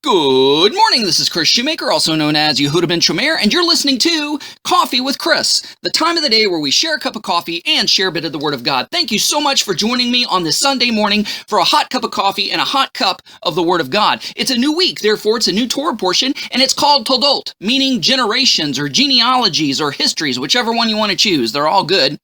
Good morning, this is Kris Shoemaker, also known as Yehudah ben Shomeyr, and you're listening to Coffee with Kris, the time of the day where we share a cup of coffee and share a bit of the Word of God. Thank you so much for joining me on this Sunday morning for a hot cup of coffee and a hot cup of the Word of God. It's a new week, therefore it's a new Torah portion, and it's called Toldot, meaning generations or genealogies or histories, whichever one you want to choose. They're all good.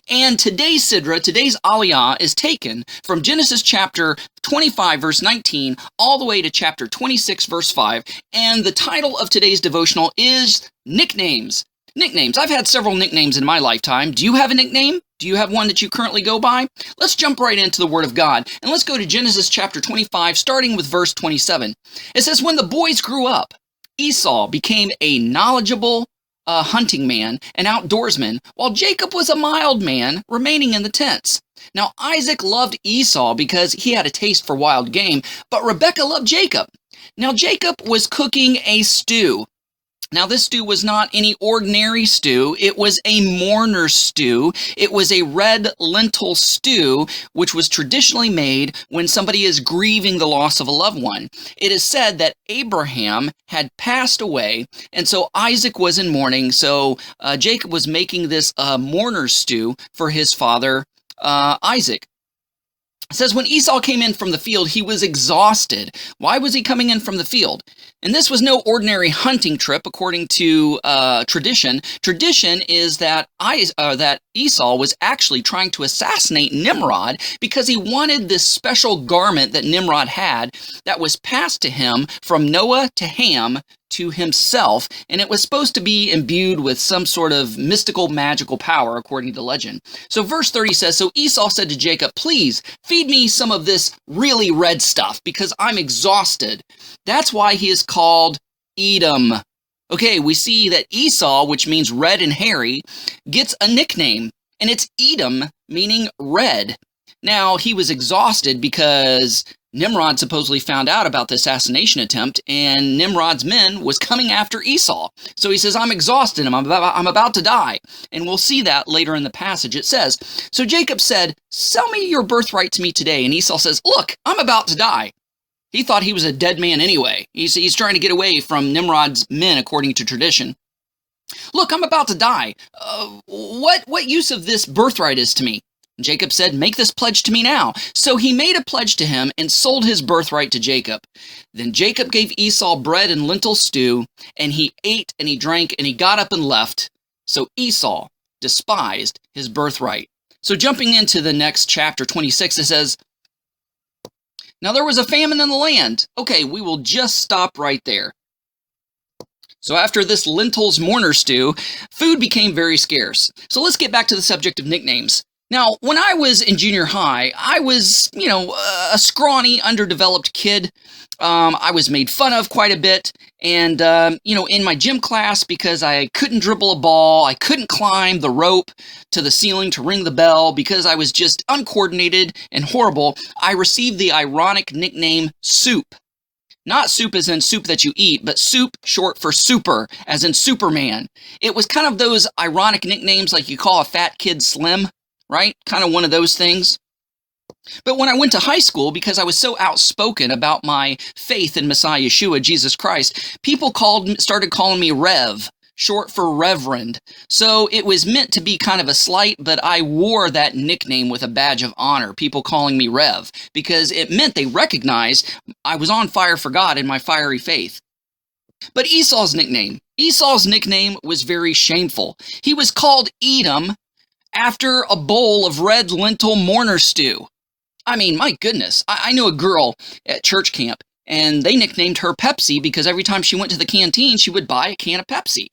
And today's Sidra, today's Aliyah, is taken from Genesis chapter 25, verse 19, all the way to chapter 26, verse 5, and the title of today's devotional is Nicknames. Nicknames. I've had several nicknames in my lifetime. Do you have a nickname? Do you have one that you currently go by? Let's jump right into the Word of God, and let's go to Genesis chapter 25, starting with verse 27. It says, "When the boys grew up, Esau became a knowledgeable hunting man, an outdoorsman, while Jacob was a mild man, remaining in the tents. Now Isaac loved Esau because he had a taste for wild game, but Rebekah loved Jacob. Now Jacob was cooking a stew. Now this stew was not any ordinary stew. It was a mourner's stew. It was a red lentil stew, which was traditionally made when somebody is grieving the loss of a loved one. It is said that Abraham had passed away, and so Isaac was in mourning, so Jacob was making this mourner's stew for his father, Isaac. It says, when Esau came in from the field, he was exhausted. Why was he coming in from the field? And this was no ordinary hunting trip, according to tradition. Tradition is that Esau was actually trying to assassinate Nimrod because he wanted this special garment that Nimrod had that was passed to him from Noah to Ham to himself, and it was supposed to be imbued with some sort of mystical, magical power, according to legend. So verse 30 says, "So Esau said to Jacob, 'Please feed me some of this really red stuff because I'm exhausted.' That's why he is called Edom." Okay, we see that Esau, which means red and hairy, gets a nickname, and it's Edom, meaning red. Now, he was exhausted because Nimrod supposedly found out about the assassination attempt, and Nimrod's men was coming after Esau. So he says, "I'm exhausted, I'm about to die." And we'll see that later in the passage. It says, "So Jacob said, 'Sell me your birthright to me today.' And Esau says, 'Look, I'm about to die.'" He thought he was a dead man anyway. He's trying to get away from Nimrod's men, according to tradition. "Look, I'm about to die. What use of this birthright is to me?" Jacob said, "Make this pledge to me now." So he made a pledge to him and sold his birthright to Jacob. Then Jacob gave Esau bread and lentil stew, and he ate and he drank and he got up and left. So Esau despised his birthright. So jumping into the next chapter 26, it says, "Now there was a famine in the land." Okay, we will just stop right there. So after this lentils mourner stew, food became very scarce. So let's get back to the subject of nicknames. Now, when I was in junior high, I was, a scrawny, underdeveloped kid. I was made fun of quite a bit. And, in my gym class, because I couldn't dribble a ball, I couldn't climb the rope to the ceiling to ring the bell, because I was just uncoordinated and horrible, I received the ironic nickname Soup. Not soup as in soup that you eat, but soup short for super, as in Superman. It was kind of those ironic nicknames like you call a fat kid Slim, right? Kind of one of those things. But when I went to high school, because I was so outspoken about my faith in Messiah Yeshua, Jesus Christ, people started calling me Rev, short for Reverend. So it was meant to be kind of a slight, but I wore that nickname with a badge of honor, people calling me Rev, because it meant they recognized I was on fire for God in my fiery faith. But Esau's nickname was very shameful. He was called Edom after a bowl of red lentil mourner stew. I mean, my goodness, I knew a girl at church camp, and they nicknamed her Pepsi because every time she went to the canteen, she would buy a can of Pepsi.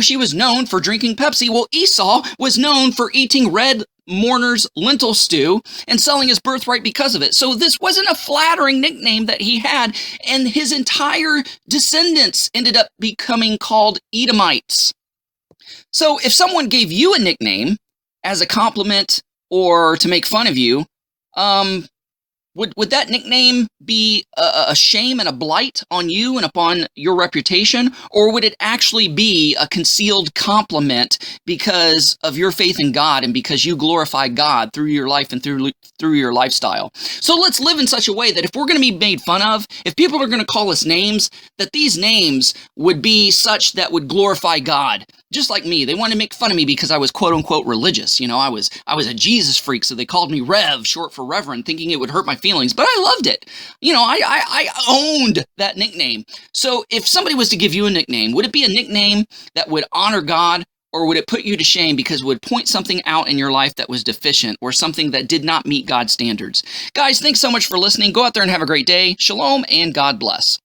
She was known for drinking Pepsi. Well, Esau was known for eating red mourner's lentil stew and selling his birthright because of it. So this wasn't a flattering nickname that he had, and his entire descendants ended up becoming called Edomites. So if someone gave you a nickname as a compliment or to make fun of you, Would that nickname be a shame and a blight on you and upon your reputation? Or would it actually be a concealed compliment because of your faith in God and because you glorify God through your life and through your lifestyle? So let's live in such a way that if we're going to be made fun of, if people are going to call us names, that these names would be such that would glorify God. Just like me, they wanted to make fun of me because I was quote unquote religious. You know, I was a Jesus freak, so they called me Rev, short for Reverend, thinking it would hurt my feelings, but I loved it. You know, I owned that nickname. So if somebody was to give you a nickname, would it be a nickname that would honor God, or would it put you to shame because it would point something out in your life that was deficient or something that did not meet God's standards? Guys, thanks so much for listening. Go out there and have a great day. Shalom and God bless.